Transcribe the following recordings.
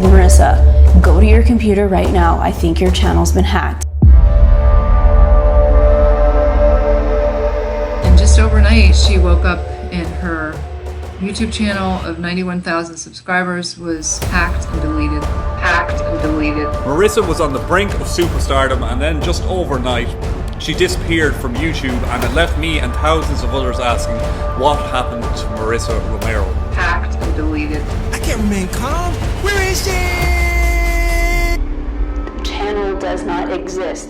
Marissa, go to your computer right now. I think your channel's been hacked. And just overnight, she woke up and her YouTube channel of 91,000 subscribers was hacked and deleted. Marissa was on the brink of superstardom, and then just overnight, she disappeared from YouTube, and it left me and thousands of others asking what happened to Marissa Romero. Hacked and deleted. I can't remain calm. Where is she? The channel does not exist.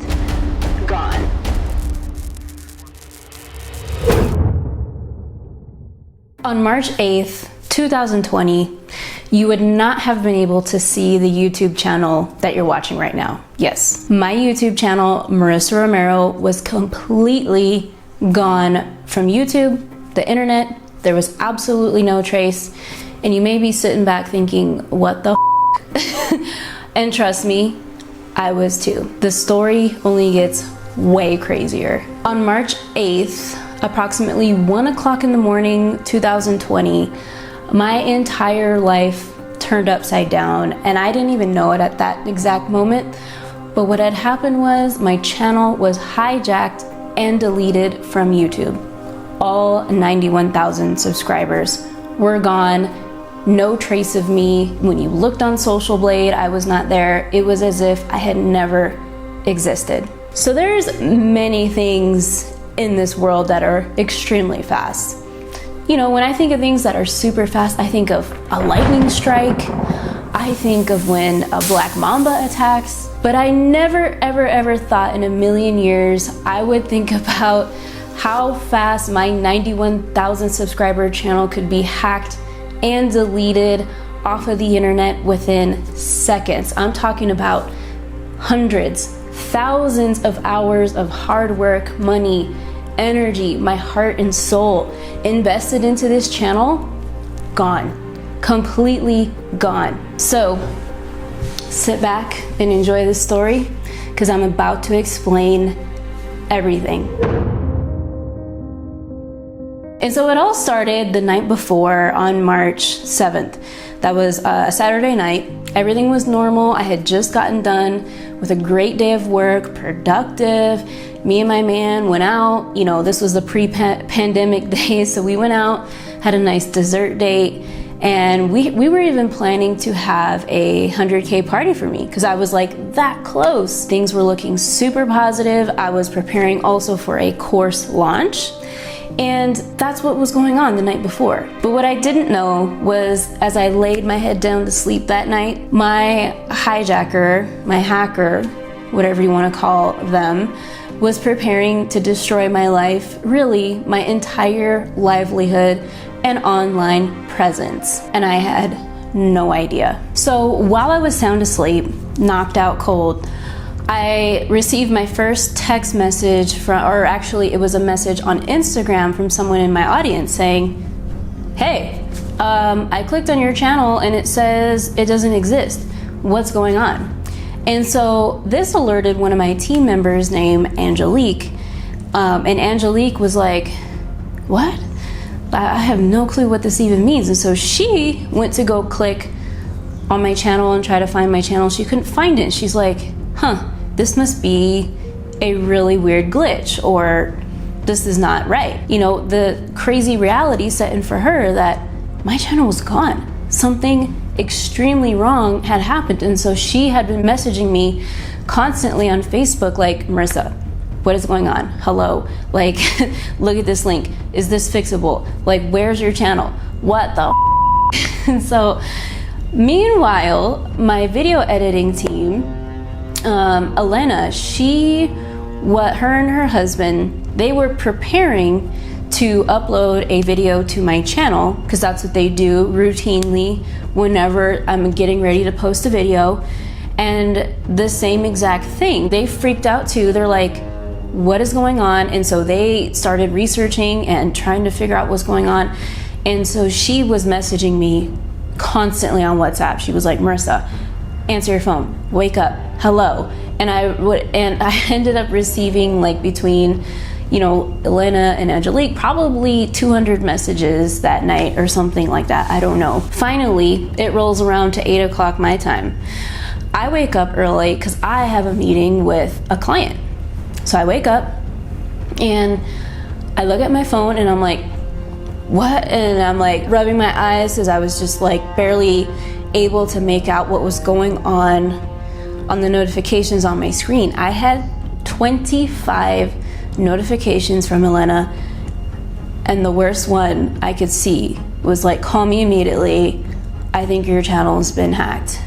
Gone. On March 8th, 2020, you would not have been able to see the YouTube channel that you're watching right now. Yes, my YouTube channel, Marissa Romero, was completely gone from YouTube, the internet. There was absolutely no trace. And you may be sitting back thinking, what the f? And trust me, I was too. The story only gets way crazier. On March 8th, approximately 1 o'clock in the morning, 2020, my entire life turned upside down, and I didn't even know it at that exact moment. But what had happened was my channel was hijacked and deleted from YouTube. All 91,000 subscribers were gone. No trace of me. When you looked on Social Blade, I was not there. It was as if I had never existed. So there's many things in this world that are extremely fast. You know, when I think of things that are super fast, I think of a lightning strike. I think of when a black mamba attacks. But I never, ever thought in a million years I would think about how fast my 91,000 subscriber channel could be hacked and deleted off of the internet within seconds. I'm talking about hundreds, thousands of hours of hard work, money, energy, my heart and soul invested into this channel, gone, completely gone. So sit back and enjoy this story, because I'm about to explain everything. And so it all started the night before, on March 7th. That was a Saturday night. Everything was normal. I had just gotten done with a great day of work, productive. Me and my man went out. You know, this was the pre-pandemic days, so we went out, had a nice dessert date, and we were even planning to have a 100K party for me, because I was like that close. Things were looking super positive. I was preparing also for a course launch. And that's what was going on the night before. But what I didn't know was, as I laid my head down to sleep that night, my hijacker, my hacker, whatever you want to call them, was preparing to destroy my life, really my entire livelihood and online presence. And I had no idea. So while I was sound asleep, knocked out cold, I received my first text message from, or actually it was a message on Instagram from someone in my audience saying, hey, I clicked on your channel and it says it doesn't exist. What's going on? And so this alerted one of my team members named Angelique. And Angelique was like, what? I have no clue what this even means. And so she went to go click on my channel and try to find my channel. She couldn't find it. She's like, huh, this must be a really weird glitch, or this is not right. You know, the crazy reality set in for her that my channel was gone. Something extremely wrong had happened. And so she had been messaging me constantly on Facebook like, Marissa, what is going on? Hello, like, look at this link. Is this fixable? Like, where's your channel? What the And so meanwhile, my video editing team, Elena, her and her husband, they were preparing to upload a video to my channel, because that's what they do routinely whenever I'm getting ready to post a video. And the same exact thing, they freaked out too. They're like, what is going on? And so they started researching and trying to figure out what's going on. And so she was messaging me constantly on WhatsApp. She was like, Marissa, answer your phone, wake up, hello. And I ended up receiving like between, you know, Elena and Angelique, probably 200 messages that night or something like that. I don't know. Finally, it rolls around to 8 o'clock my time. I wake up early because I have a meeting with a client. So I wake up and I look at my phone and I'm like, what? And I'm like rubbing my eyes because I was just like barely able to make out what was going on the notifications on my screen. I had 25 notifications from Elena, and the worst one I could see was like, call me immediately, I think your channel has been hacked.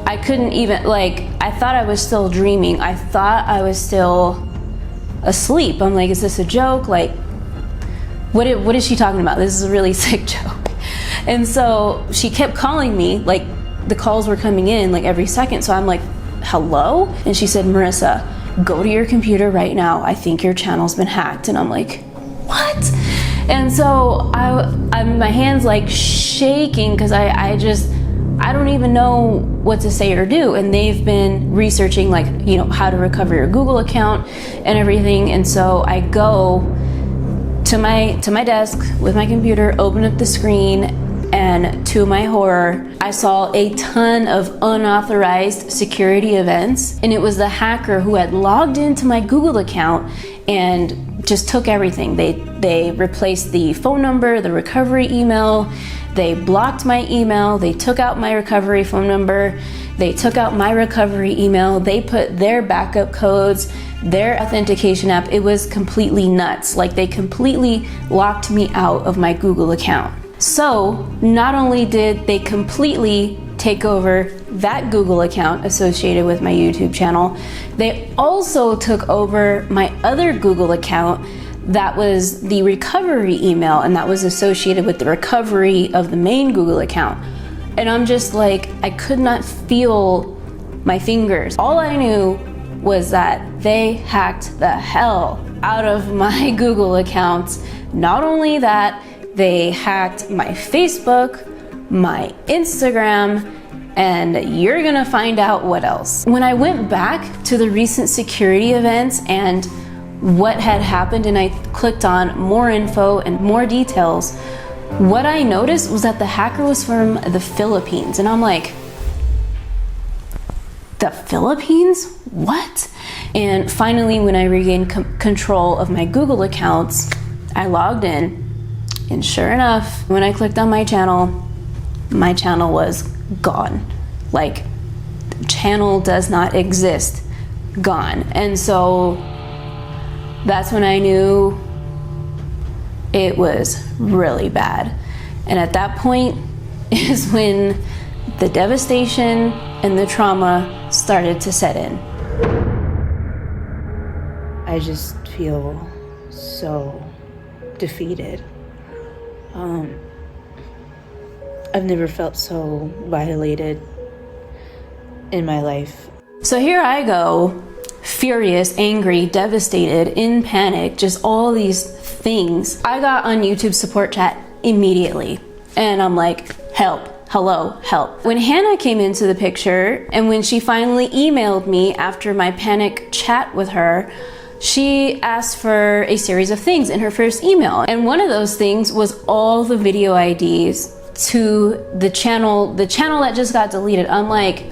I couldn't even, like, I thought I was still dreaming. I thought I was still asleep. I'm like, is this a joke? Like, what is she talking about? This is a really sick joke. And so she kept calling me, like the calls were coming in like every second. So I'm like, hello? And she said, Marissa, go to your computer right now. I think your channel's been hacked. And I'm like, what? And so I'm my hands like shaking because I don't even know what to say or do. And they've been researching, like, you know, how to recover your Google account and everything. And so I go to my desk with my computer, open up the screen, and to my horror, I saw a ton of unauthorized security events. And it was the hacker who had logged into my Google account and just took everything. They replaced the phone number, the recovery email, they blocked my email, they took out my recovery phone number, they took out my recovery email, they put their backup codes, their authentication app. It was completely nuts. Like, they completely locked me out of my Google account. So not only did they completely take over that Google account associated with my YouTube channel, they also took over my other Google account that was the recovery email, and that was associated with the recovery of the main Google account. And I'm just like, I could not feel my fingers. All I knew was that they hacked the hell out of my Google accounts. Not only that, they hacked my Facebook, my Instagram, and you're gonna find out what else. When I went back to the recent security events and what had happened, and I clicked on more info and more details, what I noticed was that the hacker was from the Philippines. And I'm like, the Philippines? What? And finally, when I regained control of my Google accounts, I logged in, and sure enough, when I clicked on my channel was gone. Like, channel does not exist, gone. And so that's when I knew it was really bad. And at that point is when the devastation and the trauma started to set in. I just feel so defeated. I've never felt so violated in my life. So here I go, furious, angry, devastated, in panic, just all these things. I got on YouTube support chat immediately, and I'm like, help, hello, help. When Hannah came into the picture, and when she finally emailed me after my panic chat with her, she asked for a series of things in her first email. And one of those things was all the video IDs to the channel that just got deleted. I'm like,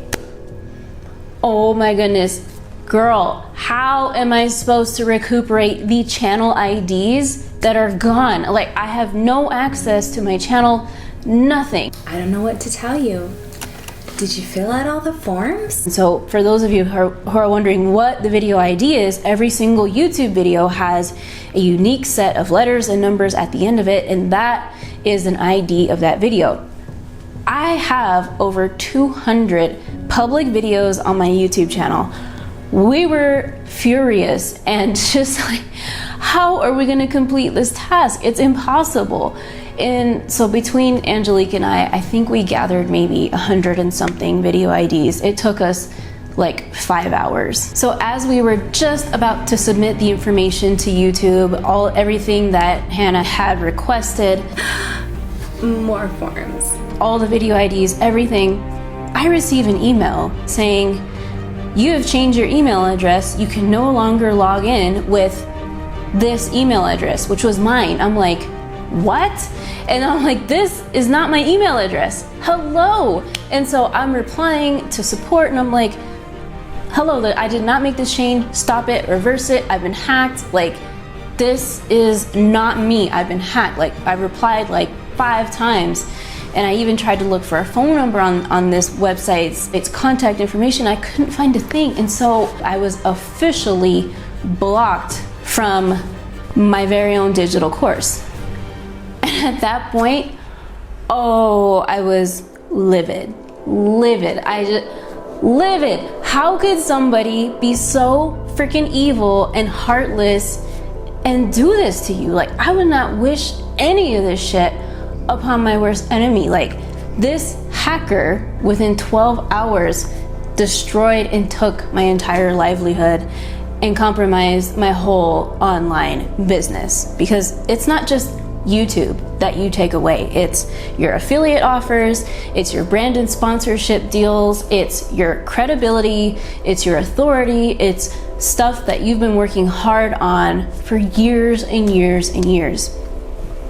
oh my goodness, girl, how am I supposed to recuperate the channel IDs that are gone? Like, I have no access to my channel, nothing. I don't know what to tell you. Did you fill out all the forms? So for those of you who are wondering what the video ID is, every single YouTube video has a unique set of letters and numbers at the end of it, and that is an ID of that video. I have over 200 public videos on my YouTube channel. We were furious and just like, how are we gonna complete this task? It's impossible. And so between Angelique and I think we gathered maybe 100 and something video IDs. It took us like 5 hours. So as we were just about to submit the information to YouTube, everything that Hannah had requested, more forms, all the video IDs, everything, I received an email saying, you have changed your email address. You can no longer log in with this email address, which was mine. I'm like, what? And I'm like, this is not my email address. Hello. And so I'm replying to support and I'm like, hello, I did not make this change. Stop it, reverse it. I've been hacked. Like, this is not me. I've been hacked. Like, I replied like 5 times. And I even tried to look for a phone number on this website, its contact information. I couldn't find a thing. And so I was officially blocked from my very own digital course. And at that point, I was livid. Livid. How could somebody be so freaking evil and heartless and do this to you? Like, I would not wish any of this shit upon my worst enemy. Like, this hacker within 12 hours destroyed and took my entire livelihood and compromised my whole online business, because it's not just YouTube that you take away. It's your affiliate offers, it's your brand and sponsorship deals, it's your credibility, it's your authority, it's stuff that you've been working hard on for years and years and years.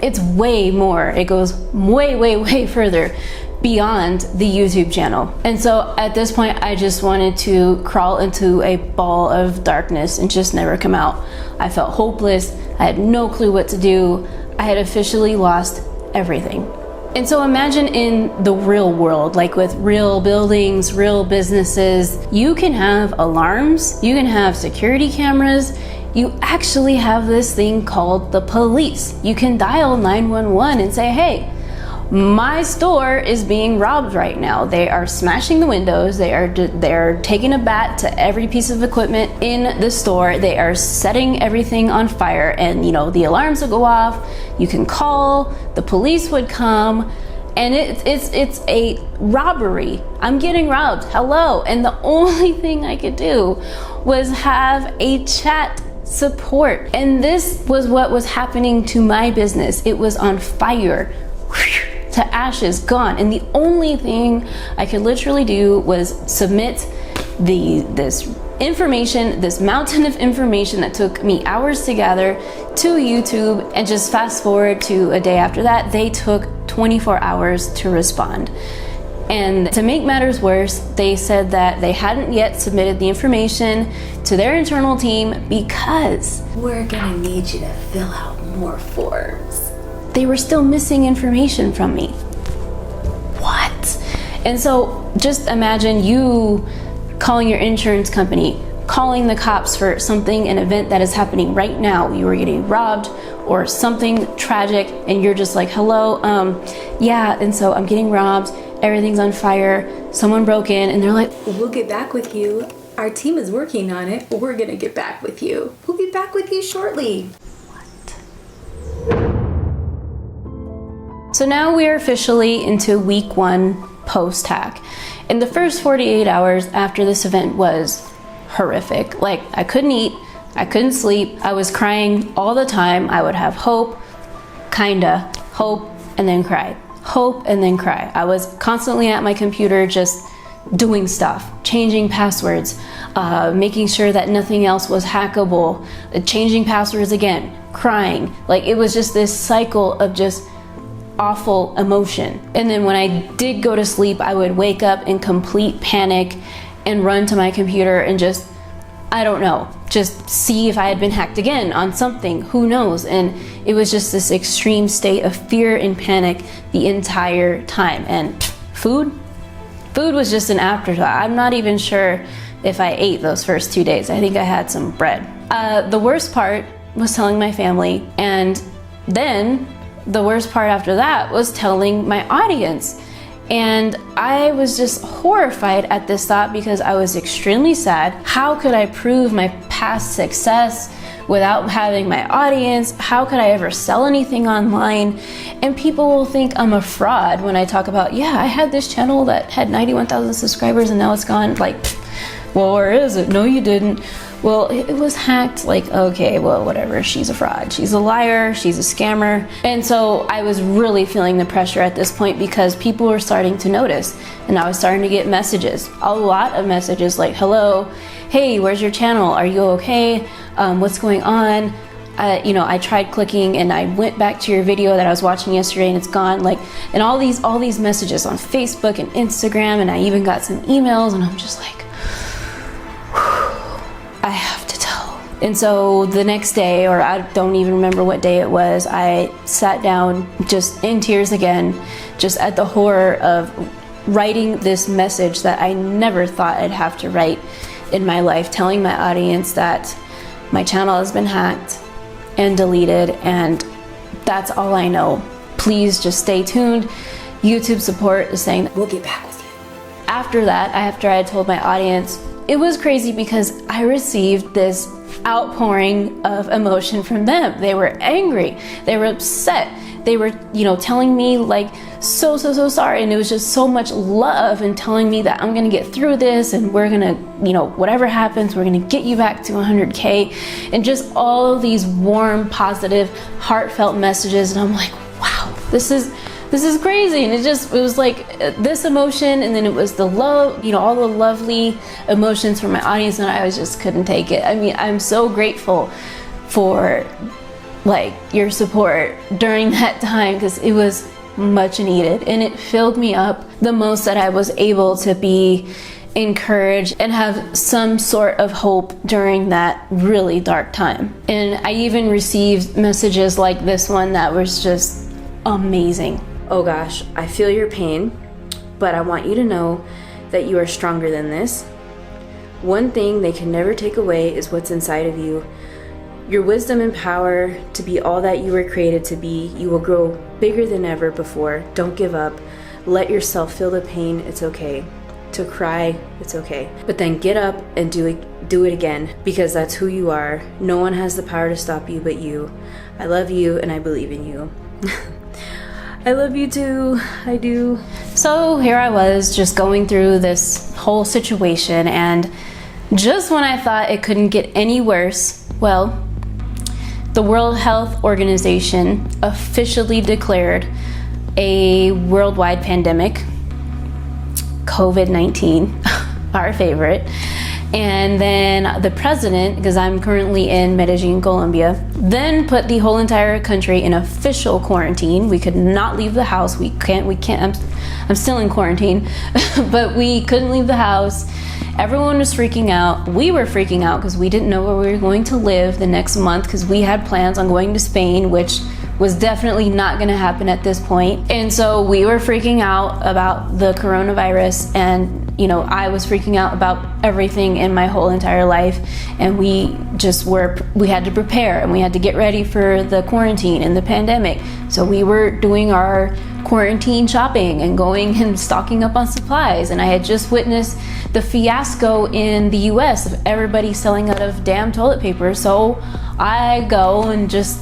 It's way more. It goes way, way, way further beyond the YouTube channel. And so at this point, I just wanted to crawl into a ball of darkness and just never come out. I felt hopeless. I had no clue what to do. I had officially lost everything. And so imagine in the real world, like with real buildings, real businesses, you can have alarms, you can have security cameras, you actually have this thing called the police. You can dial 911 and say, hey, my store is being robbed right now. They are smashing the windows. They're taking a bat to every piece of equipment in the store. They are setting everything on fire, and the alarms will go off. You can call, the police would come, and it's a robbery. I'm getting robbed. Hello. And the only thing I could do was have a chat support. And this was what was happening to my business. It was on fire. To ashes, gone. And the only thing I could literally do was submit this information, this mountain of information that took me hours to gather, to YouTube. And just fast forward to a day after that, they took 24 hours to respond. And to make matters worse, they said that they hadn't yet submitted the information to their internal team because we're gonna need you to fill out more forms. They were still missing information from me. What? And so just imagine you calling your insurance company, calling the cops for something, an event that is happening right now. You were getting robbed or something tragic, and you're just like, hello, yeah, and so I'm getting robbed, everything's on fire, someone broke in, and they're like, we'll get back with you. Our team is working on it. We're gonna get back with you. We'll be back with you shortly. So now we are officially into week 1 post-hack. And the first 48 hours after this event was horrific. Like, I couldn't eat, I couldn't sleep, I was crying all the time. I would have hope, hope, and then cry. Hope, and then cry. I was constantly at my computer just doing stuff, changing passwords, making sure that nothing else was hackable, changing passwords again, crying. Like, it was just this cycle of just awful emotion. And then when I did go to sleep, I would wake up in complete panic and run to my computer and just, I don't know, just see if I had been hacked again on something, who knows. And it was just this extreme state of fear and panic the entire time. And food was just an afterthought. I'm not even sure if I ate those first 2 days. I think I had some bread. The worst part was telling my family, and then the worst part after that was telling my audience. And I was just horrified at this thought because I was extremely sad. How could I prove my past success without having my audience? How could I ever sell anything online? And people will think I'm a fraud when I talk about, yeah, I had this channel that had 91,000 subscribers and now it's gone. Like, well, where is it? No, you didn't. Well, it was hacked, like, okay, well, whatever, she's a fraud, she's a liar, she's a scammer. And so I was really feeling the pressure at this point because people were starting to notice, and I was starting to get messages, a lot of messages like, hello, hey, where's your channel? Are you okay? What's going on? I tried clicking and I went back to your video that I was watching yesterday and it's gone, like, and all these messages on Facebook and Instagram, and I even got some emails, and I'm just like, I have to tell. And so the next day, or I don't even remember what day it was, I sat down just in tears again, just at the horror of writing this message that I never thought I'd have to write in my life, telling my audience that my channel has been hacked and deleted, and that's all I know. Please just stay tuned. YouTube support is saying that we'll get back with you. After that, after I had told my audience, it was crazy because I received this outpouring of emotion from them. They were angry, they were upset, they were, telling me like, so sorry, and it was just so much love and telling me that I'm gonna get through this and we're gonna, whatever happens, we're gonna get you back to 100K, and just all of these warm, positive, heartfelt messages. And I'm like, wow, this is crazy. And it was like this emotion, and then it was the love, all the lovely emotions from my audience, and I just couldn't take it. I mean, I'm so grateful for like your support during that time, because it was much needed, and it filled me up the most that I was able to be encouraged and have some sort of hope during that really dark time. And I even received messages like this one that was just amazing. Oh gosh, I feel your pain, but I want you to know that you are stronger than this. One thing they can never take away is what's inside of you. Your wisdom and power to be all that you were created to be. You will grow bigger than ever before. Don't give up. Let yourself feel the pain. It's okay. To cry, it's okay. But then get up and do it again, because that's who you are. No one has the power to stop you but you. I love you and I believe in you. I love you too, I do. So here I was just going through this whole situation, and just when I thought it couldn't get any worse, well, the World Health Organization officially declared a worldwide pandemic, COVID-19, our favorite. And then the president, because I'm currently in Medellin, Colombia, then put the whole entire country in official quarantine. We could not leave the house. We can't, I'm still in quarantine, but we couldn't leave the house. Everyone was freaking out. We were freaking out because we didn't know where we were going to live the next month, because we had plans on going to Spain, which was definitely not going to happen at this point. And so we were freaking out about the coronavirus, and I was freaking out about everything in my whole entire life, and we had to prepare, and we had to get ready for the quarantine and the pandemic. So we were doing our quarantine shopping and going and stocking up on supplies, and I had just witnessed the fiasco in the US of everybody selling out of damn toilet paper. So I go and just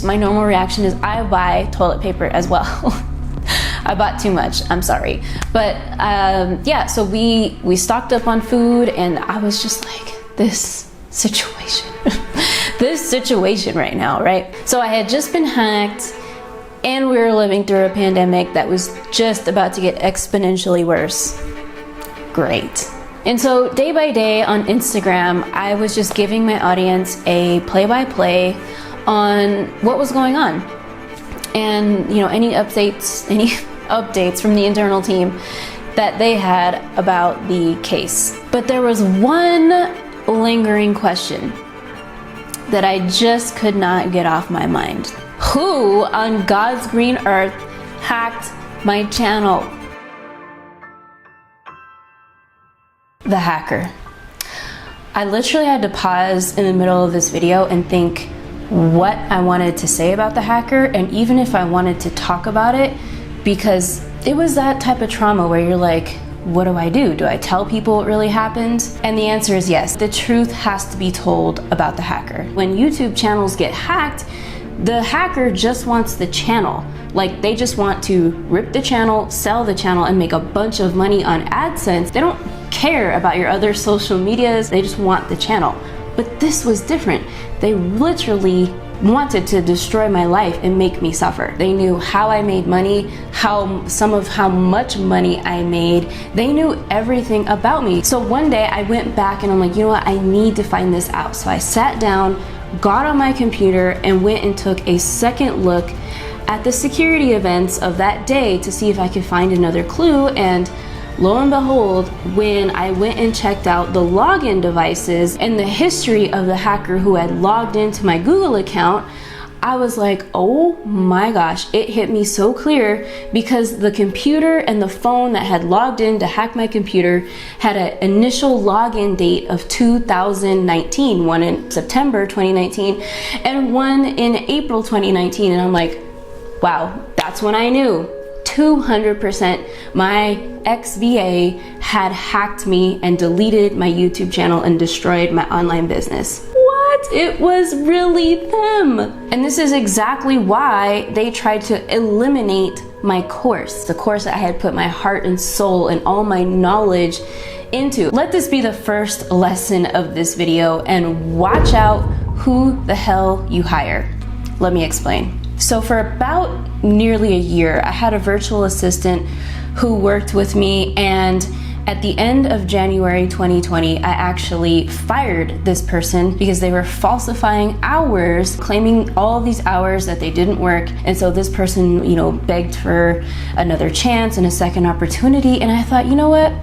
my normal reaction is I buy toilet paper as well. I bought too much, I'm sorry. But so we stocked up on food, and I was just like, this situation, this situation right now, right? So I had just been hacked, and we were living through a pandemic that was just about to get exponentially worse. Great. And so day by day on Instagram, I was just giving my audience a play-by-play on what was going on, and any updates from the internal team that they had about the case. But there was one lingering question that I just could not get off my mind. Who on God's green earth hacked my channel? The hacker. I literally had to pause in the middle of this video and think what I wanted to say about the hacker, and even if I wanted to talk about it, because it was that type of trauma where you're like, what do I do? Do I tell people what really happened? And the answer is yes. The truth has to be told about the hacker. When YouTube channels get hacked, the hacker just wants the channel. Like, they just want to rip the channel, sell the channel, and make a bunch of money on AdSense. They don't care about your other social medias. They just want the channel. But this was different. They literally wanted to destroy my life and make me suffer. They knew how I made money, how much money I made. They knew everything about me. So one day I went back and I'm like, you know what, I need to find this out. So I sat down, got on my computer, and went and took a second look at the security events of that day to see if I could find another clue. And lo and behold, when I went and checked out the login devices and the history of the hacker who had logged into my Google account, I was like, oh my gosh, it hit me so clear, because the computer and the phone that had logged in to hack my computer had an initial login date of 2019, one in September 2019 and one in April 2019. And I'm like, wow, that's when I knew 200% my ex-VA had hacked me and deleted my YouTube channel and destroyed my online business. What? It was really them. And this is exactly why they tried to eliminate my course, the course that I had put my heart and soul and all my knowledge into. Let this be the first lesson of this video, and watch out who the hell you hire. Let me explain. So for about nearly a year, I had a virtual assistant who worked with me, and at the end of January 2020, I actually fired this person because they were falsifying hours, claiming all these hours that they didn't work. And so this person, begged for another chance and a second opportunity. And I thought, you know what?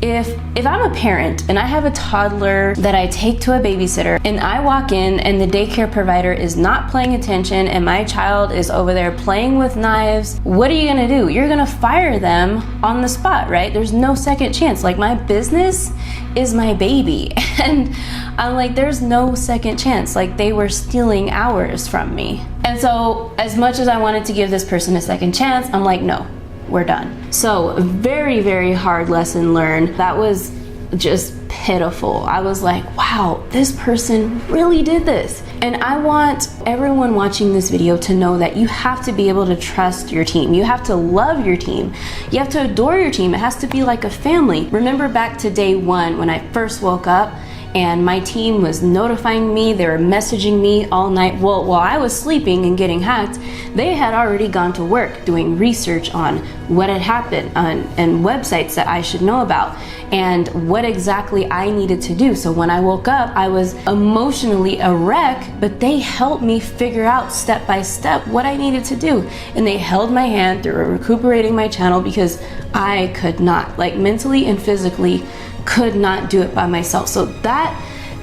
If I'm a parent and I have a toddler that I take to a babysitter, and I walk in and the daycare provider is not paying attention and my child is over there playing with knives, what are you gonna do? You're gonna fire them on the spot, right? There's no second chance. Like, my business is my baby. And I'm like, there's no second chance. Like, they were stealing hours from me. And so as much as I wanted to give this person a second chance, I'm like, no, we're done. So very, very hard lesson learned. That was just pitiful. I was like, wow, this person really did this. And I want everyone watching this video to know that you have to be able to trust your team. You have to love your team. You have to adore your team. It has to be like a family. Remember back to day one when I first woke up and my team was notifying me, they were messaging me all night. Well, while I was sleeping and getting hacked, they had already gone to work doing research on what had happened and websites that I should know about and what exactly I needed to do. So when I woke up, I was emotionally a wreck, but they helped me figure out step by step what I needed to do. And they held my hand through recuperating my channel because I could not, like, mentally and physically could not do it by myself. So that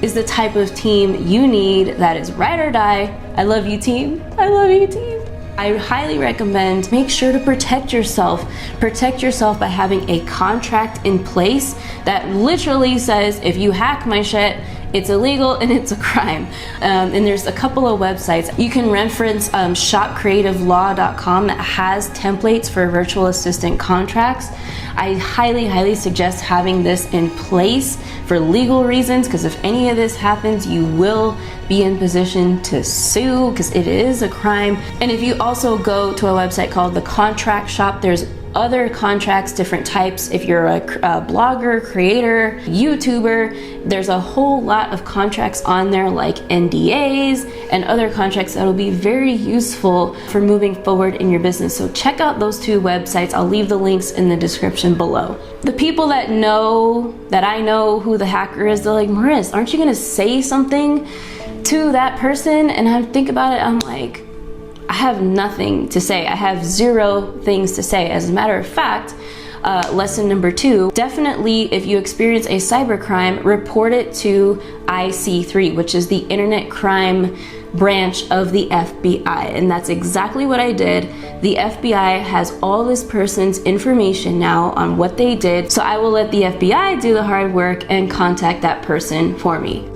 is the type of team you need. That is ride or die. I love you, team. I love you, team. I highly recommend make sure to protect yourself. Protect yourself by having a contract in place that literally says, if you hack my shit, it's illegal and it's a crime. And there's a couple of websites. You can reference shopcreativelaw.com that has templates for virtual assistant contracts. I highly, highly suggest having this in place for legal reasons, because if any of this happens, you will be in position to sue because it is a crime. And if you also go to a website called the Contract Shop, there's other contracts, different types. If you're a blogger, creator, YouTuber, there's a whole lot of contracts on there, like NDAs and other contracts that will be very useful for moving forward in your business. So check out those two websites. I'll leave the links in the description below. The people that I know who the hacker is, they're like, Marissa, aren't you gonna say something to that person? And I think about it, I'm like, I have nothing to say. I have zero things to say. As a matter of fact, lesson number 2, definitely if you experience a cybercrime, report it to IC3, which is the Internet Crime Branch of the FBI. And that's exactly what I did. The FBI has all this person's information now on what they did. So I will let the FBI do the hard work and contact that person for me.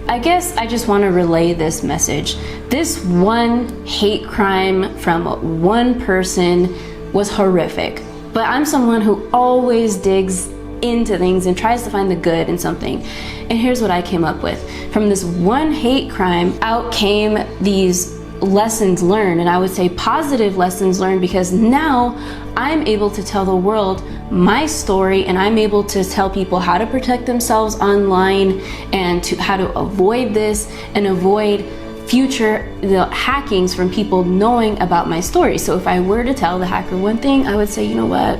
I guess I just want to relay this message. This one hate crime from one person was horrific, but I'm someone who always digs into things and tries to find the good in something. And here's what I came up with. From this one hate crime, out came these lessons learned, and I would say positive lessons learned, because now I'm able to tell the world my story, and I'm able to tell people how to protect themselves online and how to avoid this and avoid future hackings from people knowing about my story. So if I were to tell the hacker one thing, I would say, you know what?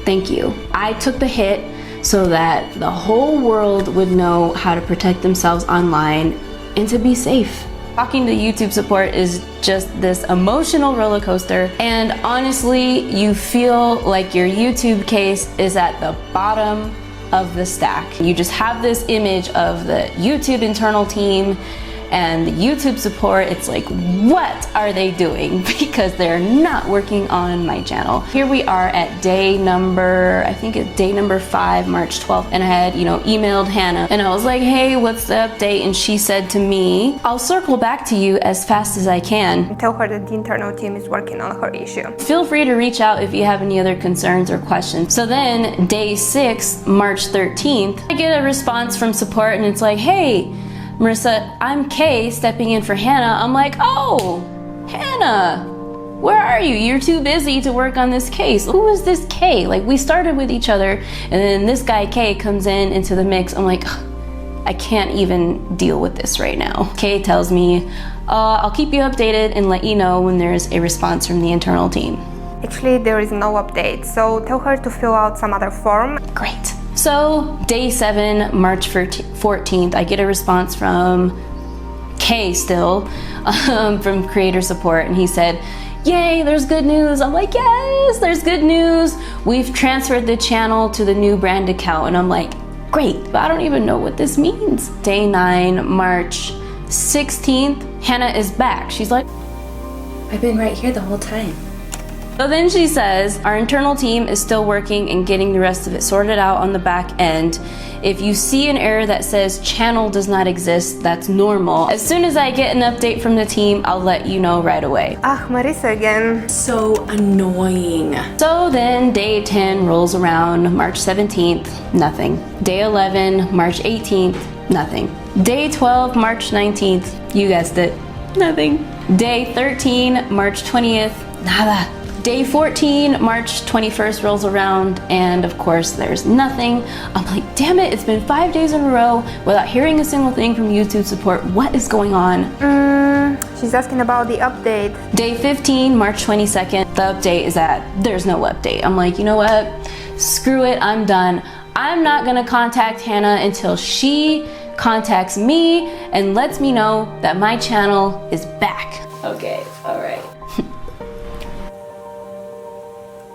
Thank you. I took the hit so that the whole world would know how to protect themselves online and to be safe. Talking to YouTube support is just this emotional roller coaster, and honestly, you feel like your YouTube case is at the bottom of the stack. You just have this image of the YouTube internal team and the YouTube support. It's like, what are they doing? Because they're not working on my channel. Here we are at day number, I think it's day number 5, March 12th. And I had, emailed Hannah and I was like, hey, what's the update? And she said to me, I'll circle back to you as fast as I can. Tell her that the internal team is working on her issue. Feel free to reach out if you have any other concerns or questions. So then day 6, March 13th, I get a response from support and it's like, hey, Marissa, I'm Kay stepping in for Hannah. I'm like, oh, Hannah, where are you? You're too busy to work on this case. Who is this Kay? Like, we started with each other, and then this guy Kay comes into the mix. I'm like, I can't even deal with this right now. Kay tells me, I'll keep you updated and let you know when there's a response from the internal team. Actually, there is no update, so tell her to fill out some other form. Great. So day 7, March 14th, I get a response from Kay still, from creator support, and he said, yay, there's good news. I'm like, yes, there's good news. We've transferred the channel to the new brand account. And I'm like, great, but I don't even know what this means. Day 9, March 16th, Hannah is back. She's like, I've been right here the whole time. So then she says, our internal team is still working and getting the rest of it sorted out on the back end. If you see an error that says channel does not exist, that's normal. As soon as I get an update from the team, I'll let you know right away. Marissa again. So annoying. So then day 10 rolls around, March 17th, nothing. Day 11, March 18th, nothing. Day 12, March 19th, you guessed it, nothing. Day 13, March 20th, nada. Day 14, March 21st rolls around, and of course there's nothing. I'm like, damn it, it's been 5 days in a row without hearing a single thing from YouTube support. What is going on? She's asking about the update. Day 15, March 22nd, the update is that there's no update. I'm like, you know what? Screw it, I'm done. I'm not gonna contact Hannah until she contacts me and lets me know that my channel is back. Okay, all right.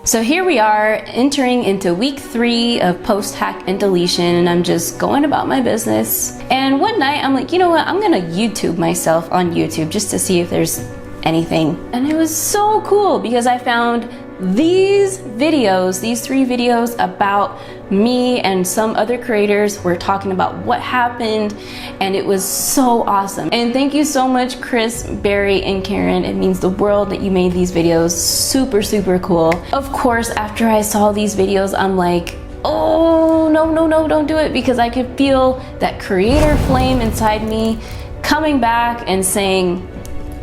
So here we are entering into week 3 of post-hack and deletion, and I'm just going about my business. And one night I'm like, you know what, I'm gonna YouTube myself on YouTube just to see if there's anything. And it was so cool because I found these videos, these 3 videos about me and some other creators were talking about what happened, and it was so awesome. And thank you so much, Chris, Barry, and Karen. It means the world that you made these videos. Super, super cool. Of course, after I saw these videos, I'm like, oh, no, don't do it, because I could feel that creator flame inside me coming back and saying,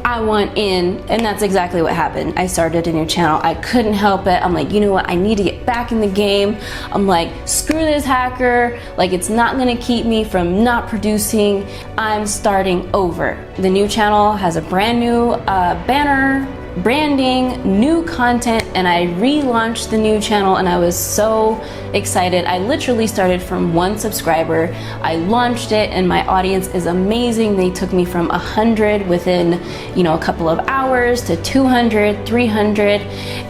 I want in, and that's exactly what happened. I started a new channel. I couldn't help it. I'm like, you know what? I need to get back in the game. I'm like, screw this hacker. Like, it's not gonna keep me from not producing. I'm starting over. The new channel has a brand new banner, branding, new content, and I relaunched the new channel, and I was so excited. I literally started from 1 subscriber. I launched it, and my audience is amazing. They took me from 100 within, a couple of hours to 200, 300,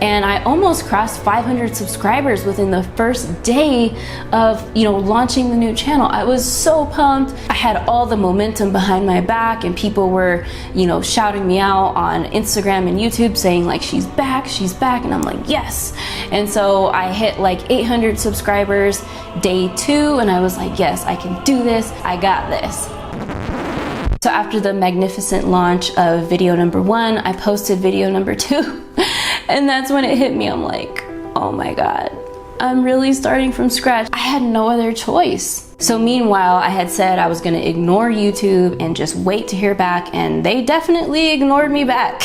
and I almost crossed 500 subscribers within the first day of, launching the new channel. I was so pumped. I had all the momentum behind my back, and people were, shouting me out on Instagram and YouTube saying like, she's back, and I'm like, yes. And so I hit like 800 subscribers day 2, and I was like, yes, I can do this, I got this. So after the magnificent launch of video number 1, I posted video number 2, and that's when it hit me. I'm like, oh my God, I'm really starting from scratch. I had no other choice. So meanwhile, I had said I was gonna ignore YouTube and just wait to hear back, and they definitely ignored me back.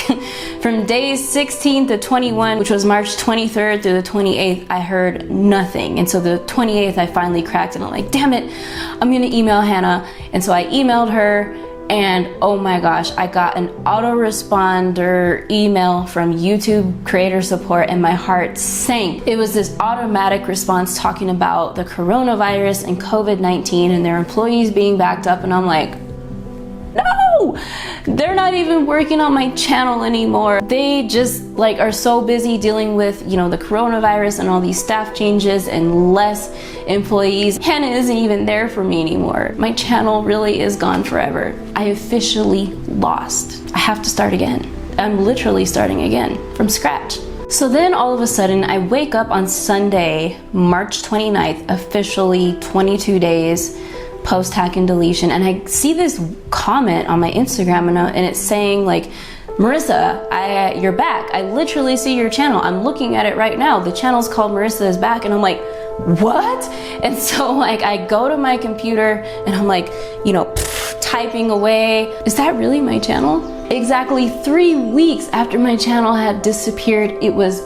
From days 16 to 21, which was March 23rd through the 28th, I heard nothing. And so the 28th, I finally cracked and I'm like, damn it, I'm gonna email Hannah. And so I emailed her, and oh my gosh, I got an autoresponder email from YouTube creator support and my heart sank. It was this automatic response talking about the coronavirus and COVID-19 and their employees being backed up, and I'm like, no, they're not even working on my channel anymore. They just like are so busy dealing with, you know, the coronavirus and all these staff changes and less employees. Hannah isn't even there for me anymore. My channel really is gone forever. I officially lost. I have to start again. I'm literally starting again from scratch. So then all of a sudden I wake up on Sunday, March 29th, officially 22 days post hack and deletion, and I see this comment on my Instagram and it's saying like, Marissa, you're back. I literally see your channel. I'm looking at it right now. The channel's called Marissa is Back, and I'm like, what? And so like I go to my computer and I'm like, you know, typing away. Is that really my channel? Exactly 3 weeks after my channel had disappeared, it was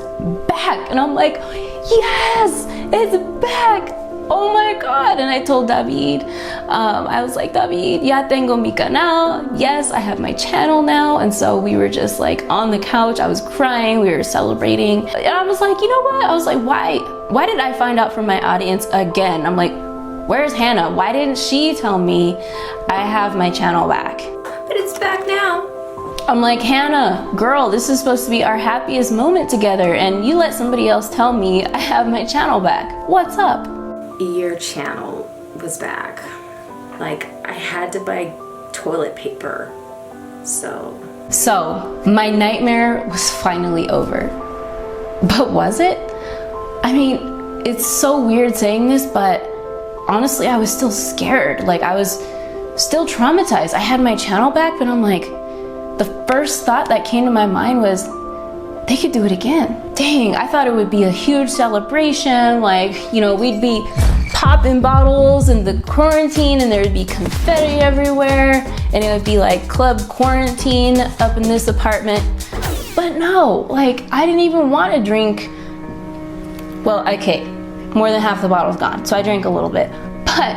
back, and I'm like, yes, it's back. Oh my God. And I told David, I was like, David, ya tengo mi canal. Yes, I have my channel now. And so we were just like on the couch. I was crying. We were celebrating. And I was like, you know what? I was like, why did I find out from my audience again? I'm like, where's Hannah? Why didn't she tell me I have my channel back? But it's back now. I'm like, Hannah, girl, this is supposed to be our happiest moment together, and you let somebody else tell me I have my channel back. What's up? Your channel was back. Like, I had to buy toilet paper. So my nightmare was finally over. But was it? I mean, it's so weird saying this, but honestly, I was still scared. Like, I was still traumatized. I had my channel back, but I'm like, the first thought that came to my mind was, they could do it again. Dang, I thought it would be a huge celebration. Like, you know, we'd be popping bottles in the quarantine and there'd be confetti everywhere. And it would be like club quarantine up in this apartment. But no, like, I didn't even want to drink. Well, okay, more than half the bottle's gone. So I drank a little bit. But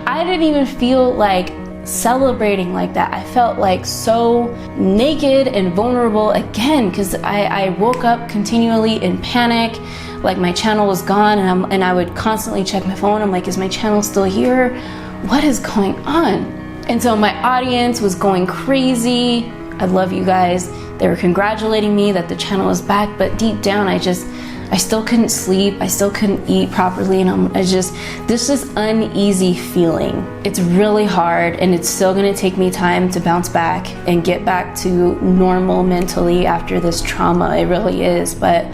I didn't even feel like celebrating like that. I felt like so naked and vulnerable again, because I woke up continually in panic, like my channel was gone, and I would constantly check my phone. I'm like, is my channel still here? What is going on? And so my audience was going crazy. I love you guys. They were congratulating me that the channel was back, but deep down I still couldn't sleep. I still couldn't eat properly, and this is uneasy feeling. It's really hard, and it's still gonna take me time to bounce back and get back to normal mentally after this trauma. It really is, but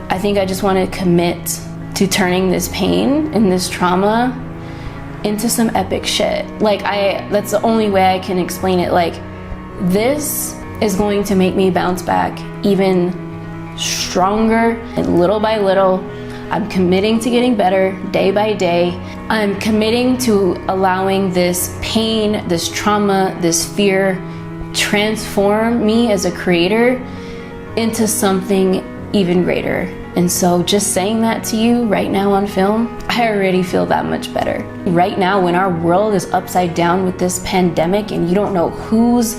I think I just want to commit to turning this pain and this trauma into some epic shit. Like, that's the only way I can explain it. Like, this is going to make me bounce back even stronger, and little by little. I'm committing to getting better day by day. I'm committing to allowing this pain, this trauma, this fear transform me as a creator into something even greater. And so just saying that to you right now on film, I already feel that much better. Right now, when our world is upside down with this pandemic and you don't know who's,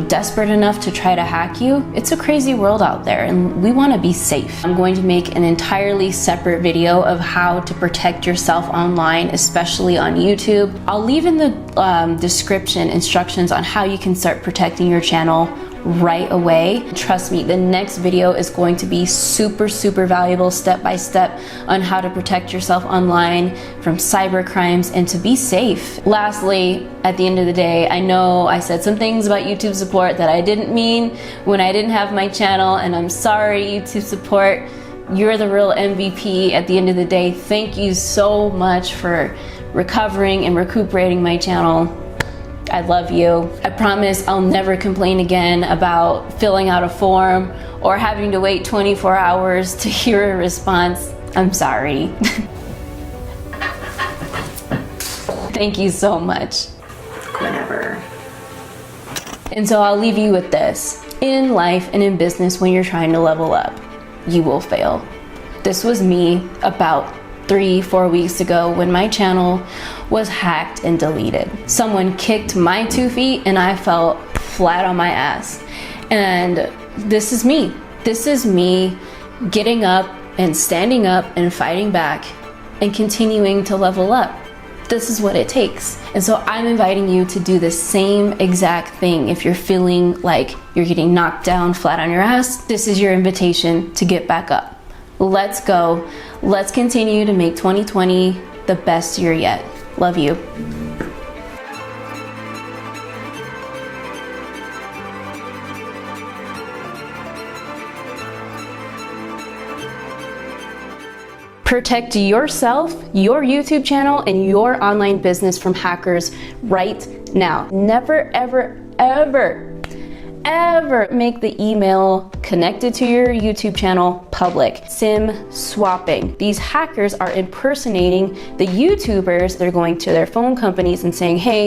desperate enough to try to hack you, it's a crazy world out there, and we want to be safe. I'm going to make an entirely separate video of how to protect yourself online, especially on YouTube. I'll leave in the description instructions on how you can start protecting your channel right away. Trust me, the next video is going to be super valuable, step by step, on how to protect yourself online from cyber crimes and to be safe. Lastly, at the end of the day, I know I said some things about YouTube support that I didn't mean when I didn't have my channel, and I'm sorry, YouTube support. You're the real MVP at the end of the day. Thank you so much for recovering and recuperating my channel. I love you. I promise I'll never complain again about filling out a form or having to wait 24 hours to hear a response. I'm sorry. Thank you so much. Whenever. And so I'll leave you with this. In life and in business, when you're trying to level up, you will fail. This was me about 3-4 weeks ago when my channel was hacked and deleted. Someone kicked my 2 feet and I fell flat on my ass. And this is me. This is me getting up and standing up and fighting back and continuing to level up. This is what it takes. And so I'm inviting you to do the same exact thing. If you're feeling like you're getting knocked down flat on your ass, this is your invitation to get back up. Let's go. Let's continue to make 2020 the best year yet. Love you. Protect yourself, your YouTube channel, and your online business from hackers right now. Never, ever, ever, ever make the email connected to your YouTube channel public. SIM swapping. These hackers are impersonating the YouTubers. They're going to their phone companies and saying, hey,